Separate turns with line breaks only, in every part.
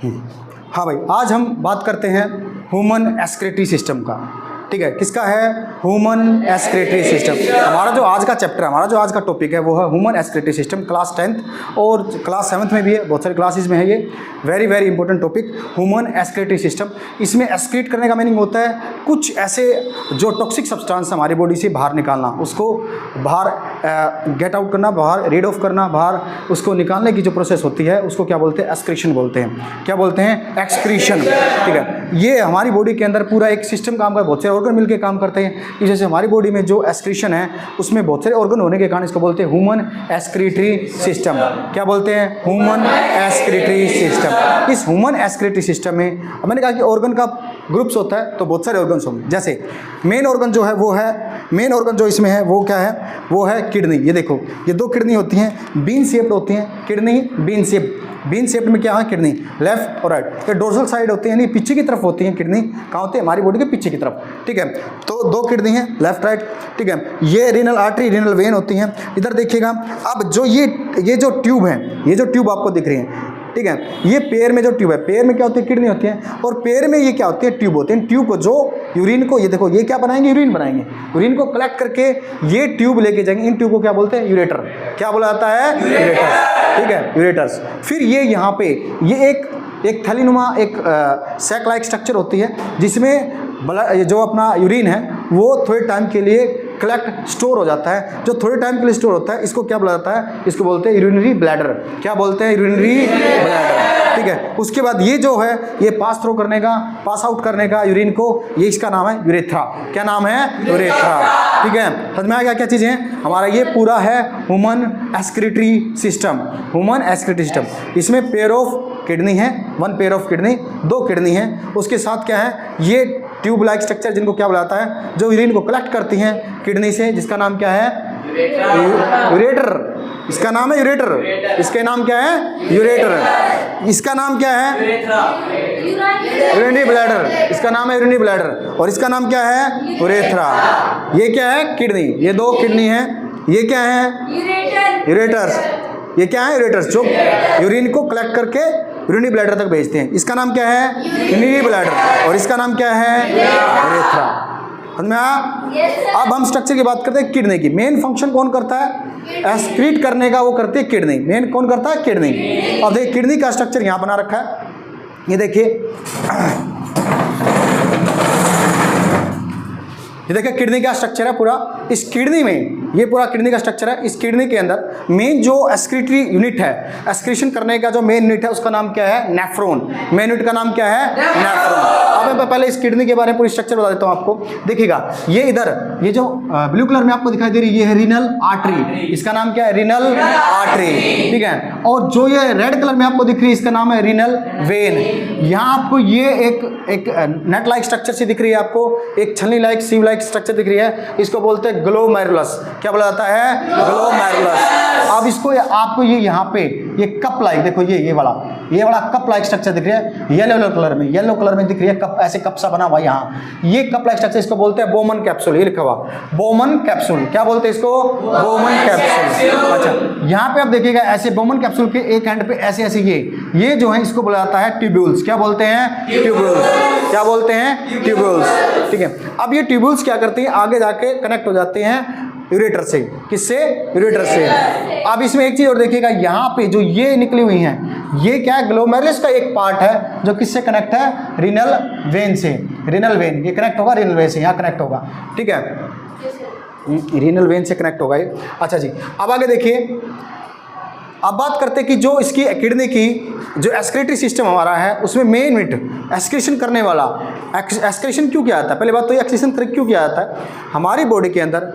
हाँ भाई, आज हम बात करते हैं ह्यूमन एक्सक्रीटरी सिस्टम का। ठीक है, किसका है? Human excretory system. हमारा जो आज का चैप्टर है, हमारा जो आज का टॉपिक है वो है human excretory system. Class 10th और क्लास 7th में भी है, बहुत सारे क्लासेस में है ये। Very very important topic human excretory system. इसमें एक्सक्रीट करने का मीनिंग होता है कुछ ऐसे जो टॉक्सिक सब्सटेंस हमारी बॉडी से बाहर निकालना, उसको बाहर गेट आउट करना, बाहर रीड ऑफ करना, बाहर उसको निकालने की जो प्रोसेस होती है उसको क्या बोलते हैं? एक्सक्रीशन बोलते हैं। क्या बोलते हैं? एक्सक्रीशन। ठीक है, ये हमारी बॉडी के अंदर पूरा एक सिस्टम काम करता है, बहुत सारे ऑर्गन मिलकर काम करते हैं। जैसे हमारी बॉडी में जो एक्सक्रीशन है उसमें बहुत सारे ऑर्गन होने के कारण इसको बोलते हैं ह्यूमन एक्सक्रीटरी सिस्टम। क्या बोलते हैं? Human excretory system. इस ह्यूमन एक्सक्रीटरी सिस्टम में मैंने कहा कि ऑर्गन का ग्रुप्स होता है तो बहुत सारे ऑर्गन्स होंगे। जैसे मेन ऑर्गन जो है वो है, मेन ऑर्गन जो इसमें है वो क्या है? वो है किडनी। ये देखो, ये दो किडनी होती हैं, बीन शेप्ड होती हैं kidney, bean shape. Bean shaped में क्या है? किडनी, लेफ्ट और राइट। ये डोर्सल साइड होती है, यानी पीछे की तरफ होती है किडनी। कहाँ होती है? हमारी बॉडी के पीछे की तरफ। ठीक है, तो दो किडनी है, लेफ्ट राइट। ठीक है, ये रीनल आर्टरी, रीनल वेन होती हैं। इधर देखिएगा, अब जो ये जो ट्यूब है, ये जो ट्यूब आपको दिख रही है, ठीक है, ये पैर में जो ट्यूब है, पैर में क्या होती है? किडनी होती है, और पैर में ये क्या होती है? ट्यूब होती है। ट्यूब को जो यूरिन को, ये देखो, ये क्या बनाएंगे? यूरिन बनाएंगे। यूरिन को कलेक्ट करके ये ट्यूब लेके जाएंगे। इन ट्यूब को क्या बोलते हैं? यूरेटर। क्या बोला जाता है? यूरेटर। ठीक है, यूरेटर्स। फिर ये यहाँ पे ये एक थैलीनुमा, एक सैक लाइक स्ट्रक्चर होती है, जिसमें जो अपना यूरिन है वो थोड़े टाइम के लिए कलेक्ट स्टोर हो जाता है। जो थोड़े टाइम के लिए स्टोर होता है इसको क्या बोला जाता है? इसको बोलते हैं यूरिनरी ब्लैडर। क्या बोलते हैं? Urinary bladder. ठीक है, उसके बाद ये जो है ये पास थ्रू करने का, पास आउट करने का यूरिन को, ये इसका नाम है यूरेथ्रा। क्या नाम है? यूरेथ्रा। ठीक है, समझ में आ गया क्या चीज़ें हैं? हमारा ये पूरा है human excretory system. Human excretory system, इसमें पेयर ऑफ किडनी है, वन पेयर ऑफ किडनी, दो किडनी है। उसके साथ क्या है? ये ट्यूब लाइक स्ट्रक्चर, जिनको क्या बुलाता है? जो यूरिन को कलेक्ट करती हैं किडनी से, जिसका नाम क्या है? यूरेटर। इसका नाम है यूरेटर। इसके नाम क्या है? यूरेटर। इसका नाम क्या है? Urinary bladder. इसका नाम है यूरिनरी ब्लैडर। और इसका नाम क्या है? यूरेथ्रा। ये क्या है? किडनी। ये दो किडनी है। ये क्या है? यूरेटर्स। ये क्या है? यूरेटर्स, जो यूरिन को कलेक्ट करके यूरिनरी ब्लैडर तक भेजते हैं। इसका नाम क्या है? Urinary bladder. और इसका नाम क्या है? यूरेथ्रा। समझ में आया? अब हम स्ट्रक्चर की बात करते हैं किडनी की। मेन फंक्शन कौन करता है? एक्सक्रीट करने का वो करती है किडनी। मेन कौन करता है? किडनी। अब देखिए किडनी का स्ट्रक्चर यहाँ बना रखा है, ये देखिए, ये देखिए किडनी का स्ट्रक्चर है पूरा। इस किडनी में, ये पूरा किडनी का स्ट्रक्चर है। इस किडनी के अंदर मेन जो एक्सक्रीटरी यूनिट है, एक्सक्रीशन करने का जो मेन यूनिट है उसका नाम क्या है? नेफ्रॉन। मेन यूनिट का नाम क्या है? नेफ्रॉन। अब मैं पहले इस किडनी के बारे में पूरी स्ट्रक्चर बता देता हूँ आपको। देखिएगा, ये इधर ये जो ब्लू कलर में आपको दिखाई दे रही है, ये है रीनल आर्टरी। इसका नाम क्या है? Renal artery. ठीक है, और जो ये रेड कलर में आपको दिख रही है इसका नाम है रीनल वेन। यहाँ आपको ये एक नेट लाइक स्ट्रक्चर से दिख रही है, आपको एक छलनी लाइक, सीव लाइक स्ट्रक्चर दिख रही है। इसको बोलते हैं ग्लोमेरुलस। क्या बोला जाता है? ग्लोमेरुलस। अब इसको आपको ये यहाँ पे ये कप लाइक, देखो ये वाला कप लाइक स्ट्रक्चर दिख रहा है येलो कलर में दिख रही है, कप, ऐसे कप सा बना हुआ यहाँ, ये कप लाइक स्ट्रक्चर, इसको बोलते हैं बोमन कैप्सूल। ये लिखा हुआ बोमन कैप्सूल। क्या बोलते हैं इसको? Bowman capsule. अच्छा, यहाँ पे आप देखिएगा ऐसे बोमन कैप्सूल के एक एंड पे ऐसे ये जो है इसको बोला जाता है ट्यूब्यूल्स। क्या बोलते हैं? ट्यूब्यूल्स। क्या बोलते हैं? ट्यूब्यूल्स। ठीक है, अब ये ट्यूब्यूल्स क्या करती हैं? आगे जाके कनेक्ट हो जाते हैं यूरेटर से। किससे? यूरेटर से। अब इसमें एक चीज और देखिएगा, यहाँ पे जो ये निकली हुई हैं, ये क्या है? ग्लोमेरुलस का एक पार्ट है जो किससे कनेक्ट है? रीनल वेन से। रीनल वेन, ये कनेक्ट होगा रीनल वेन से, यहाँ कनेक्ट होगा। ठीक है, रीनल वेन से कनेक्ट होगा ये। अच्छा जी, अब आगे देखिए, अब बात करते हैं कि जो इसकी किडनी की जो एक्सक्रीटरी सिस्टम हमारा है उसमें मेन यूनिट एक्सक्रीशन करने वाला, एक्सक्रीशन क्यों किया जाता है? पहले बात तो ये एक्सक्रीशन क्यों किया जाता है? हमारी बॉडी के अंदर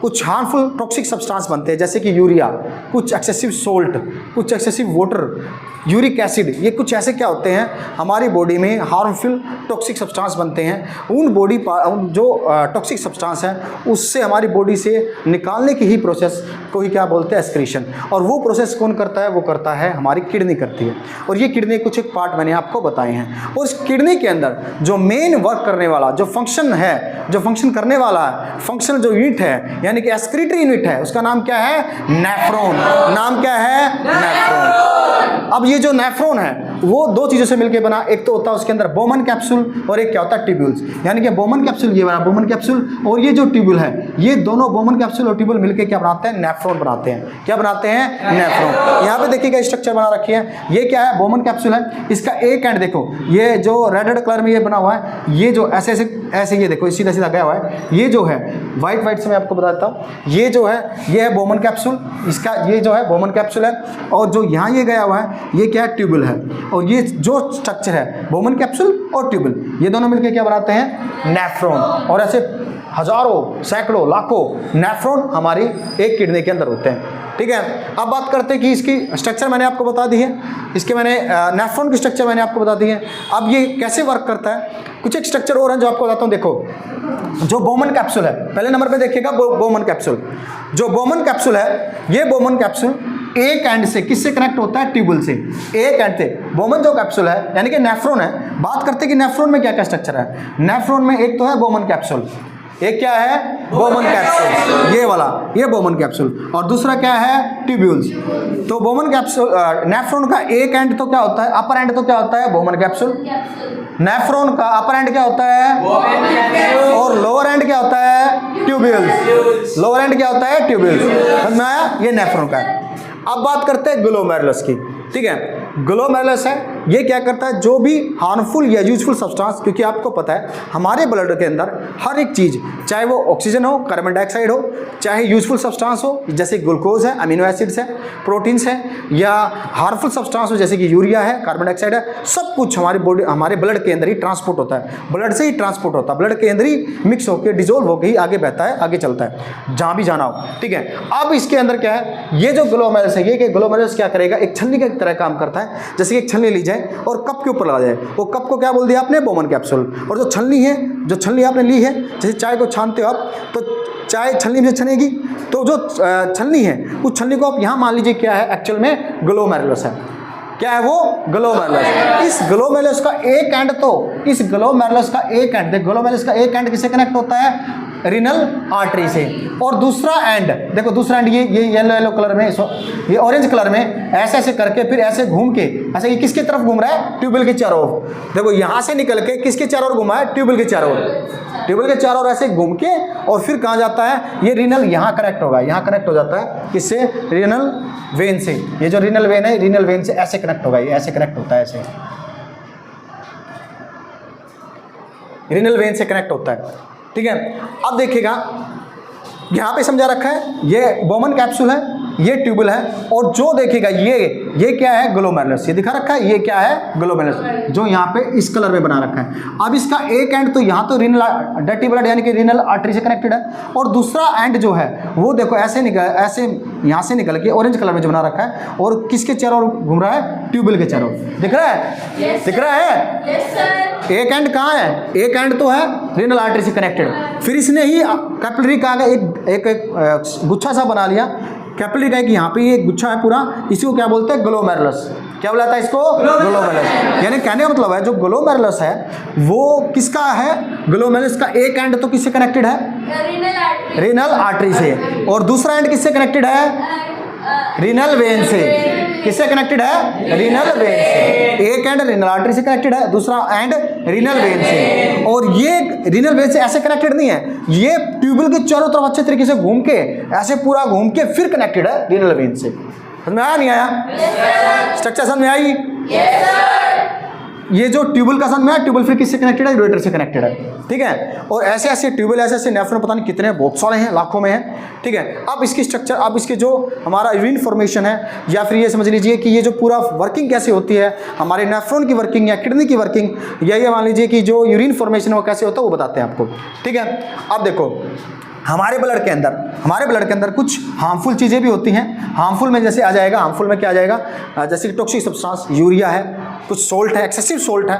कुछ हार्मफुल टॉक्सिक सब्सटेंस बनते हैं, जैसे कि यूरिया, कुछ एक्सेसिव सोल्ट, कुछ एक्सेसिव वाटर, यूरिक एसिड, ये कुछ ऐसे क्या होते हैं हमारी बॉडी में हार्मफुल टॉक्सिक सब्सटेंस बनते हैं। उन जो टॉक्सिक सब्सटेंस है उससे हमारी बॉडी से निकालने की ही प्रोसेस को ही क्या बोलते हैं? एक्सक्रीशन। और वो प्रोसेस कौन करता है? वो करता है हमारी किडनी करती है। और ये किडनी कुछ एक पार्ट मैंने आपको बताए हैं। और इस किडनी के अंदर जो मेन वर्क करने वाला, जो फंक्शन है, जो फंक्शन करने वाला है, फंक्शनल जो यूनिट है, यानी कि एक्सक्रीटरी यूनिट है, उसका नाम क्या है? नेफ्रॉन। नाम क्या है? नेफ्रॉन। अब ये जो नेफ्रॉन है वो दो चीज़ों से मिलकर बना। एक तो होता है उसके अंदर बोमन कैप्सूल और एक क्या होता है ट्यूब्यूल्स। यानी कि बोमन कैप्सूल ये बना बोमन कैप्सूल, और ये जो ट्यूब्यूल है ये दोनों बोमन कैप्सूल और ट्यूब्यूल मिलकर क्या बनाते हैं? नेफ्रॉन बनाते हैं। क्या बनाते हैं? नेफ्रॉन। यहाँ पे देखिएगा स्ट्रक्चर बना रखी है। ये क्या है? बोमन कैप्सूल है। इसका एक एंड देखो, ये जो रेड रेड कलर में ये बना हुआ है, ये जो ऐसे ऐसे ये देखो सीधा सीधा गया हुआ है, ये जो है व्हाइट व्हाइट से मैं आपको बता देता हूँ, ये जो है ये है बोमन कैप्सूल। इसका ये जो है बोमन कैप्सूल है, और जो यहाँ ये गया हुआ है ये क्या है? ट्यूब्यूल है। और ये जो स्ट्रक्चर है बोमन कैप्सूल और ट्यूब्यूल, ये दोनों मिलकर क्या बनाते हैं? नेफ्रॉन। और ऐसे हजारों सैकड़ों लाखों नेफ्रॉन हमारी एक किडनी के अंदर होते हैं। ठीक है, अब बात करते हैं कि इसकी स्ट्रक्चर मैंने आपको बता दी है, इसके मैंने नेफ्रॉन की स्ट्रक्चर मैंने आपको बता दी है। अब ये कैसे वर्क करता है, कुछ एक स्ट्रक्चर और है जो आपको बताता हूँ। देखो जो बोमन कैप्सूल है, पहले नंबर पे देखिएगा बोमन कैप्सूल। जो बोमन कैप्सूल है, ये बोमन कैप्सूल एक एंड से किससे कनेक्ट होता है? ट्यूब्यूल से। एक एंड से बोमन जो कैप्सूल है यानी कि नेफ्रॉन है। बात करते हैं कि नेफ्रॉन में क्या क्या स्ट्रक्चर है। नेफ्रॉन में एक तो है बोमन कैप्सूल, एक क्या है? बोमन कैप्सूल, ये वाला, ये बोमन कैप्सूल, और दूसरा क्या है? ट्यूब्यूल्स। तो बोमन कैप्सूल नेफ्रॉन का एक एंड तो क्या होता है? अपर एंड तो क्या होता है? Bowman capsule. नेफ्रॉन का अपर एंड क्या होता है? और लोअर एंड क्या होता है? ट्यूब्यूल्स। लोअर एंड क्या होता है? ट्यूब्यूल्स। समझ में आया? ये नेफ्रॉन का है। अब बात करते हैं ग्लोमेरुलस की। ठीक है, ग्लोमेरुलस है, ये क्या करता है? जो भी हार्मफुल या यूजफुल सब्सटेंस, क्योंकि आपको पता है हमारे ब्लड के अंदर हर एक चीज़, चाहे वो ऑक्सीजन हो, कार्बन डाइऑक्साइड हो, चाहे यूजफुल सब्सटेंस हो जैसे ग्लूकोज है, अमीनो एसिड्स है, प्रोटीन्स है, या हार्मफुल सब्सटेंस हो जैसे कि यूरिया है, कार्बन डाइऑक्साइड है, सब कुछ हमारी बॉडी, हमारे ब्लड के अंदर ही ट्रांसपोर्ट होता है। ब्लड से ही ट्रांसपोर्ट होता है, ब्लड के अंदर ही मिक्स होकर डिजोल्व होकर ही आगे बहता है, आगे चलता है जहाँ भी जाना हो। ठीक है, अब इसके अंदर क्या है? ये जो ग्लोमेरुलस है, ये ग्लोमेरुलस क्या करेगा? एक छन्नी की तरह काम करता है। जैसे कि एक छन्नी ली जाए और कप के ऊपर लगा जाए, वो कप को क्या बोल दिया आपने? Bowman capsule. और जो छन्नी है, जो छन्नी आपने ली है, जैसे चाय को छानते हो आप, तो चाय छन्नी में छनेगी, तो जो छन्नी है उस छन्नी को आप यहाँ मान लीजिए क्या है? एक्चुअल में ग्लोमेरुलस है। क्या है वो? ग्लोमेरुलस। इस ग्लोमेरुलस का एक एंड तो, इस ग्लोमेरुलस का एक एंड, देखो ग्लोमेरुलस का एक एंड किससे कनेक्ट होता है? रीनल आर्टरी से। और दूसरा एंड देखो, दूसरा एंड ये येलो येलो कलर में, ये ऑरेंज कलर में ऐसे ऐसे करके फिर ऐसे घूम के, ऐसे ये किसकी तरफ घूम रहा है? ट्यूब्यूल के चारों ओर। देखो यहाँ से निकल के किसके चारों ओर घुमा है? ट्यूब्यूल के चारों ओर। ट्यूब्यूल के चारों ओर ऐसे घूम के और फिर कहाँ जाता है? ये रीनल यहाँ कनेक्ट होगा, यहाँ कनेक्ट हो जाता है किससे? रीनल वेन से। ये जो रीनल वेन है, रीनल वेन से ऐसे कनेक्ट होगा, ये ऐसे कनेक्ट होता है, ऐसे रीनल वेन से कनेक्ट होता है। ठीक है, अब देखिएगा यहाँ पे समझा रखा है, ये बोमन कैप्सूल है, ये ट्यूब्यूल है, और जो देखिएगा ये क्या है? ग्लोमेरुलस। ये दिखा रखा है, ये क्या है? ग्लोमेरुलस, जो यहाँ पे इस कलर में बना रखा है। अब इसका एक एंड तो यहाँ तो रीनल डर्टी ब्लड यानी कि रीनल आर्टरी से कनेक्टेड है, और दूसरा एंड जो है वो देखो ऐसे निकल, ऐसे यहाँ से निकल के ऑरेंज कलर में जो बना रखा है, और किसके चारों ओर घूम रहा है? ट्यूब्यूल के चारों। दिख रहा है? दिख रहा है? एक एंड कहाँ है? एक एंड तो है रीनल आर्टरी से कनेक्टेड, फिर इसने ही कैपिलरी का एक गुच्छा सा बना लिया। कैपिलरी का एक यहाँ पे ये गुच्छा है पूरा, इसी को क्या बोलते हैं? ग्लोमेरुलस। क्या बुलाता है इसको? ग्लोमेरुलस। यानी कहने का मतलब है जो ग्लोमेरुलस है वो किसका है? ग्लोमेरुलस का एक एंड तो किससे कनेक्टेड है? रीनल आर्टरी से, और दूसरा एंड किससे कनेक्टेड है? रीनल वेन से। किससे कनेक्टेड है? रीनल वेन से। एक एंड रीनल आर्टरी से कनेक्टेड है, दूसरा एंड रीनल वेन से। और ये रीनल वेन से ऐसे कनेक्टेड नहीं है, ये ट्यूब्यूल के चारों तरफ अच्छे तरीके से घूम के, ऐसे पूरा घूम के फिर कनेक्टेड है रीनल वेन से। समझ में आया नहीं आया? स्ट्रक्चर समझ में आई? ये जो ट्यूब्यूल का समझ में आया, ट्यूब्यूल फिर किससे कनेक्टेड है? यूरेटर से कनेक्टेड है। ठीक है, और ऐसे ऐसे ट्यूब्यूल, ऐसे ऐसे नेफ्रॉन पता नहीं कितने, बहुत सारे हैं, लाखों में हैं। ठीक है, अब इसकी स्ट्रक्चर, अब इसके जो हमारा यूरिन फॉर्मेशन है, या फिर ये समझ लीजिए कि ये जो पूरा वर्किंग कैसे होती है, हमारे नेफ्रॉन की वर्किंग या किडनी की वर्किंग, या ये मान लीजिए कि जो यूरिन फॉर्मेशन वो कैसे होता है वो बताते हैं आपको। ठीक है, अब देखो हमारे ब्लड के अंदर कुछ हार्मफुल चीज़ें भी होती हैं। हार्मफुल में जैसे आ जाएगा, हार्मफुल में क्या आ जाएगा? जैसे कि टॉक्सिक सब्सटेंस, यूरिया है, कुछ सोल्ट है, एक्सेसिव सोल्ट है,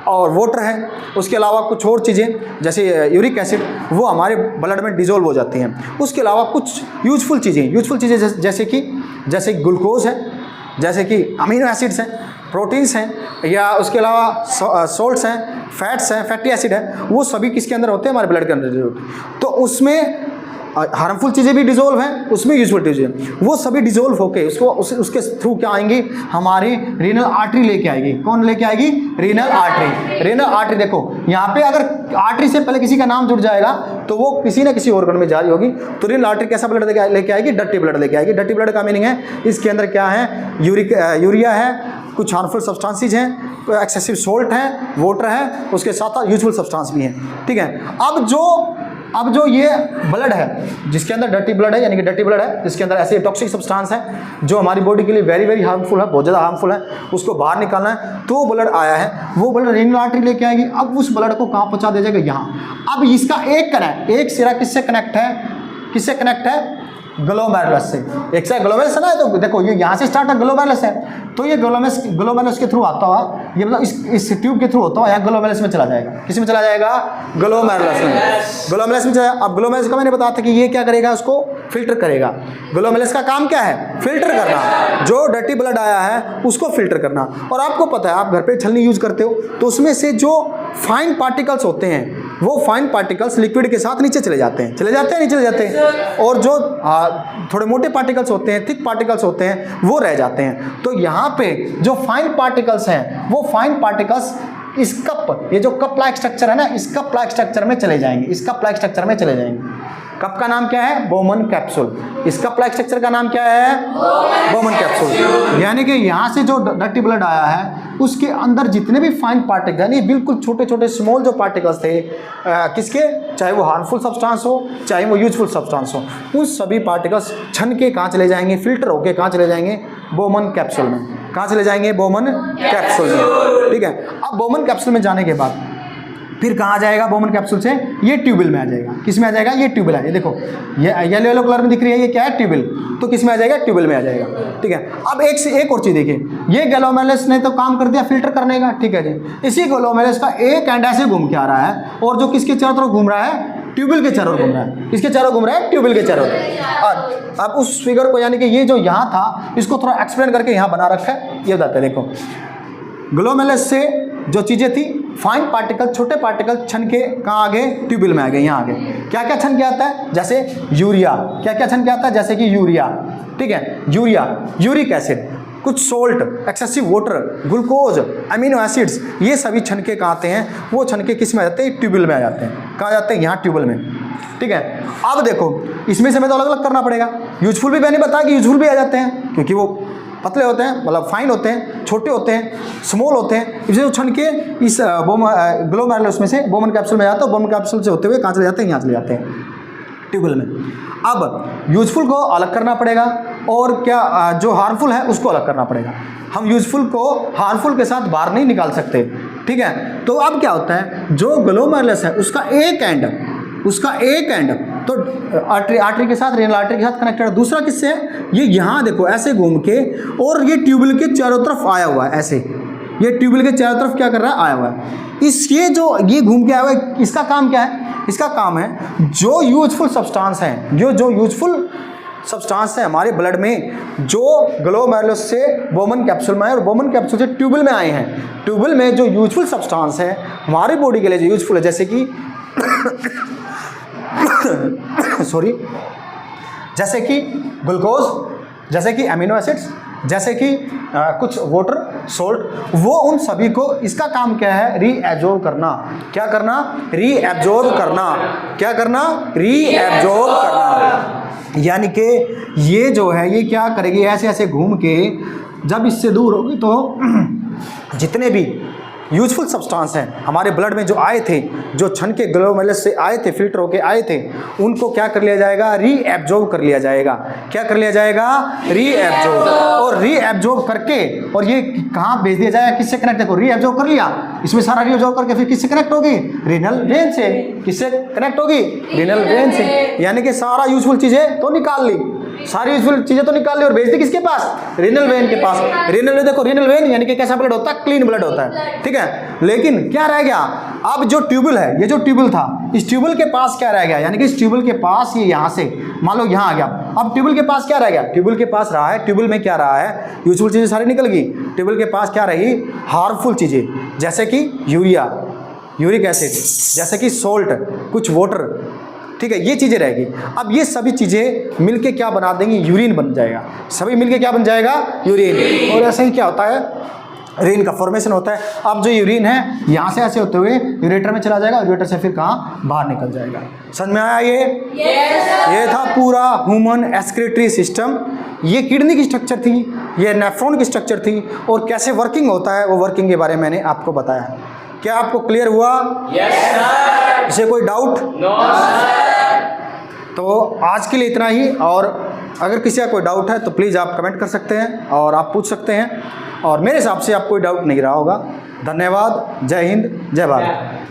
और वाटर है। उसके अलावा कुछ और चीज़ें जैसे यूरिक एसिड, वो हमारे ब्लड में डिजोल्व हो जाती हैं। उसके अलावा कुछ यूजफुल चीज़ें जैसे ग्लूकोज है, जैसे कि अमीनो एसिड्स हैं, प्रोटीन्स हैं, या उसके अलावा सोल्ट्स हैं, फैट्स हैं, फैटी एसिड है, वो सभी किसके अंदर होते हैं? हमारे ब्लड के अंदर। तो उसमें हार्मफुल चीज़ें भी डिजोल्व हैं, उसमें यूजफुल चीज़ें, वो सभी डिजोल्व होके उसके थ्रू क्या आएंगी, हमारी रीनल आर्टरी लेके आएगी। कौन लेके आएगी? Renal artery. रीनल आर्टरी देखो यहाँ पे अगर आर्टरी से पहले किसी का नाम जुड़ जाएगा तो वो किसी ना किसी ऑर्गन में जारी होगी। तो रीनल आर्टरी कैसा ब्लड लेके आएगी? डर्टी ब्लड लेके आएगी। डर्टी ब्लड का मीनिंग है इसके अंदर क्या है, यूरिया है, कुछ हार्मफुल सब्सटेंसेज हैं, एक्सेसिव सोल्ट है, वाटर है, उसके साथ यूजफुल सब्सटेंस भी है। ठीक है, अब जो ये ब्लड है जिसके अंदर डर्टी ब्लड है, यानी कि डर्टी ब्लड है जिसके अंदर ऐसे टॉक्सिक सब्सटेंस है जो हमारी बॉडी के लिए वेरी वेरी हार्मफुल है, बहुत ज़्यादा हार्मफुल है, उसको बाहर निकालना है, तो वो ब्लड आया है, वो ब्लड रीनल आर्टरी लेके आएगी। अब उस ब्लड को कहाँ पहुँचा दिया जाएगा? यहाँ। अब इसका एक सिरा किससे कनेक्ट है? ग्लोमेरुलस से। एक से ग्लोमेरुलस है ना, तो देखो ये यहाँ से स्टार्ट है, ग्लोमेरुलस है, तो ये ग्लोमेरुलस के थ्रू आता हुआ, ये मतलब इस ट्यूब के थ्रू होता हुआ यहाँ ग्लोमेरुलस में चला जाएगा। किस में चला जाएगा? ग्लोमेरुलस में। ग्लोमेरुलस में चला। अब ग्लोमेरुलस का मैंने बताया था कि ये क्या करेगा? उसको फिल्टर करेगा। ग्लोमेरुलस का काम क्या है? फिल्टर करना, जो डर्टी ब्लड आया है उसको फिल्टर करना। और आपको पता है, आप घर पे छलनी यूज करते हो तो उसमें से जो फाइन पार्टिकल्स होते हैं वो फाइन पार्टिकल्स लिक्विड के साथ नीचे चले जाते हैं, नहीं चले जाते हैं, और जो थोड़े मोटे पार्टिकल्स होते हैं, थिक पार्टिकल्स होते हैं, वो रह जाते हैं। तो यहाँ पे जो फाइन पार्टिकल्स हैं वो फाइन पार्टिकल्स इस कप, ये जो कप लाइक स्ट्रक्चर है ना, इस कप लाइक स्ट्रक्चर में चले जाएंगे। कप का नाम क्या है? Bowman capsule. इस कप लाइक स्ट्रक्चर का नाम क्या है? Bowman capsule. यानी कि यहाँ से जो डर्टी ब्लड आया है उसके अंदर जितने भी फाइन पार्टिकल, यानी बिल्कुल छोटे छोटे स्मॉल जो पार्टिकल्स थे, किसके, चाहे वो हार्मफुल सब्सटेंस हो चाहे वो यूजफुल सब्सटेंस हो, उन सभी पार्टिकल्स छन के कहाँ चले जाएंगे? फिल्टर होके कहाँ चले जाएंगे? बोमन कैप्सूल में। कहाँ चले जाएंगे? बोमन कैप्सूल में। ठीक है, अब बोमन कैप्सूल में जाने के बाद फिर कहाँ जाएगा? बोमन कैप्सूल से ये ट्यूबल में आ जाएगा। किस में आ जाएगा? ये ट्यूबल है, ये देखो ये येलो कलर में दिख रही है, ये क्या है? ट्यूबल। तो किस में आ जाएगा? ट्यूबल में आ जाएगा। ठीक है, अब एक और चीज़ देखिए, ये ग्लोमेरुलस ने तो काम कर दिया फिल्टर करने का। ठीक है जी, इसी ग्लोमेरुलस का एक एंड ऐसे घूम के आ रहा है और जो किसके चारों तरफ घूम रहा है? ट्यूबल के चारों घूम रहा है। किसके चारों घूम रहा है? ट्यूबल के चारों। और अब उस फिगर को, यानी कि ये जो यहाँ था, इसको थोड़ा एक्सप्लेन करके यहाँ बना रखा है। ये बताते हैं, देखो ग्लोमेरुलस से जो चीज़ें थी, फाइन पार्टिकल, छोटे पार्टिकल छन के कहाँ आ गए? ट्यूबल में आ गए। यहाँ आ गए। क्या क्या छन के आता है? जैसे यूरिया। क्या क्या छन के आता है? जैसे कि यूरिया। ठीक है, यूरिया, यूरिक एसिड, कुछ salt, excessive water, glucose, amino acids, ये सभी छन के कहाँ आते हैं? वो छन के किस में आ जाते हैं? ट्यूबल में आ जाते हैं। कहाँ जाते हैं? यहाँ ट्यूबल में। ठीक है, अब देखो इसमें से हमें तो अलग अलग करना पड़ेगा। यूजफुल भी मैंने बताया कि यूजफुल भी आ जाते हैं क्योंकि वो पतले होते हैं, मतलब फाइन होते हैं, छोटे होते हैं, स्मॉल होते हैं। इसलिए छन के इस ग्लोमेरुलस में से बोमन कैप्सूल में जाता है। बोमन कैप्सूल से होते हुए कहाँ चले जाते हैं? यहाँ चले जाते हैं, ट्यूबल में। अब यूजफुल को अलग करना पड़ेगा और क्या जो हार्मफुल है उसको अलग करना पड़ेगा। हम यूजफुल को हार्मफुल के साथ बाहर नहीं निकाल सकते। ठीक है, तो अब क्या होता है, जो ग्लोमेरुलस है उसका एक एंड तो आर्टरी के साथ, रीनल आर्टरी के साथ कनेक्टेड है। दूसरा किससे है? ये यहाँ देखो ऐसे घूम के, और ये ट्यूबल के चारों तरफ आया हुआ है। ऐसे ये ट्यूबल के चारों तरफ क्या कर रहा है? आया हुआ है। ये घूम के आया हुआ है, इसका काम क्या है? इसका काम है जो यूजफुल सब्सटेंस है, जो यूजफुल सब्सटेंस है हमारे ब्लड में, जो ग्लोमेरुलस से बोमन कैप्सूल में है और बोमन कैप्सूल से ट्यूबल में आए हैं। ट्यूबल में जो यूजफुल सब्सटेंस है हमारी बॉडी के लिए जो यूजफुल है, जैसे कि जैसे कि ग्लूकोज, जैसे कि अमीनो एसिड्स, जैसे कि कुछ वाटर, सोल्ट, वो उन सभी को, इसका काम क्या है? रीएब्जॉर्ब करना। क्या करना? रीएब्जॉर्ब करना। क्या करना? रीएब्जॉर्ब करना। यानी कि ये जो है ये क्या करेगी? ऐसे ऐसे घूम के जब इससे दूर होगी तो जितने भी यूजफुल सब्सटेंस हैं हमारे ब्लड में जो आए थे, जो छन के ग्लोमेरुलस से आए थे, फिल्टर होके आए थे, उनको क्या कर लिया जाएगा? रीएब्जॉर्ब कर लिया जाएगा। क्या कर लिया जाएगा? रीएब्जॉर्ब। और रीएब्जॉर्ब करके, और ये कहाँ भेज दिया जाएगा? किससे कनेक्ट? देखो रीएब्जॉर्ब कर लिया, इसमें सारा रीएब्जॉर्ब करके फिर किससे कनेक्ट होगी? रीनल वेन से। किससे कनेक्ट होगी? रीनल वेन से। यानी कि सारा यूजफुल चीज़ें तो निकाल ली, सारी यूजफुल चीज़ें तो निकाल ली और भेज दी किसके पास? रीनल वेन के पास। रीनल वेन, देखो रीनल वेन यानी कि कैसा ब्लड होता है? क्लीन ब्लड होता है। ठीक है, लेकिन क्या रह गया? अब जो ट्यूबल है, ये जो ट्यूबल था, इस ट्यूबल के पास क्या रह गया? यानी कि इस ट्यूबल के पास, ये यहाँ से मान लो यहाँ आ गया, अब ट्यूबल के पास क्या रह गया? ट्यूबल के पास रहा है, ट्यूबल में क्या रहा है? यूजफुल चीज़ें सारी निकल गई। ट्यूबल के पास क्या रही? हार्मफुल चीज़ें, जैसे कि यूरिया, यूरिक एसिड, जैसे कि सोल्ट, कुछ वाटर, ठीक है, ये चीज़ें रहेगी। अब ये सभी चीज़ें मिलके क्या बना देंगी, यूरिन बन जाएगा। सभी मिलके क्या बन जाएगा, यूरिन। और ऐसे ही क्या होता है, यूरिन का फॉर्मेशन होता है। अब जो यूरिन है यहाँ से ऐसे होते हुए यूरेटर में चला जाएगा, यूरेटर से फिर कहाँ, बाहर निकल जाएगा। समझ में आया ये? ये था पूरा ह्यूमन एक्सक्रीटरी सिस्टम। ये किडनी की स्ट्रक्चर थी, ये नेफ्रॉन की स्ट्रक्चर थी, और कैसे वर्किंग होता है वो वर्किंग के बारे में मैंने आपको बताया। क्या आपको क्लियर हुआ? इसे कोई डाउट? तो आज के लिए इतना ही, और अगर किसी का कोई डाउट है तो प्लीज़ आप कमेंट कर सकते हैं और आप पूछ सकते हैं, और मेरे हिसाब से आप कोई डाउट नहीं रहा होगा। धन्यवाद। जय हिंद, जय भारत।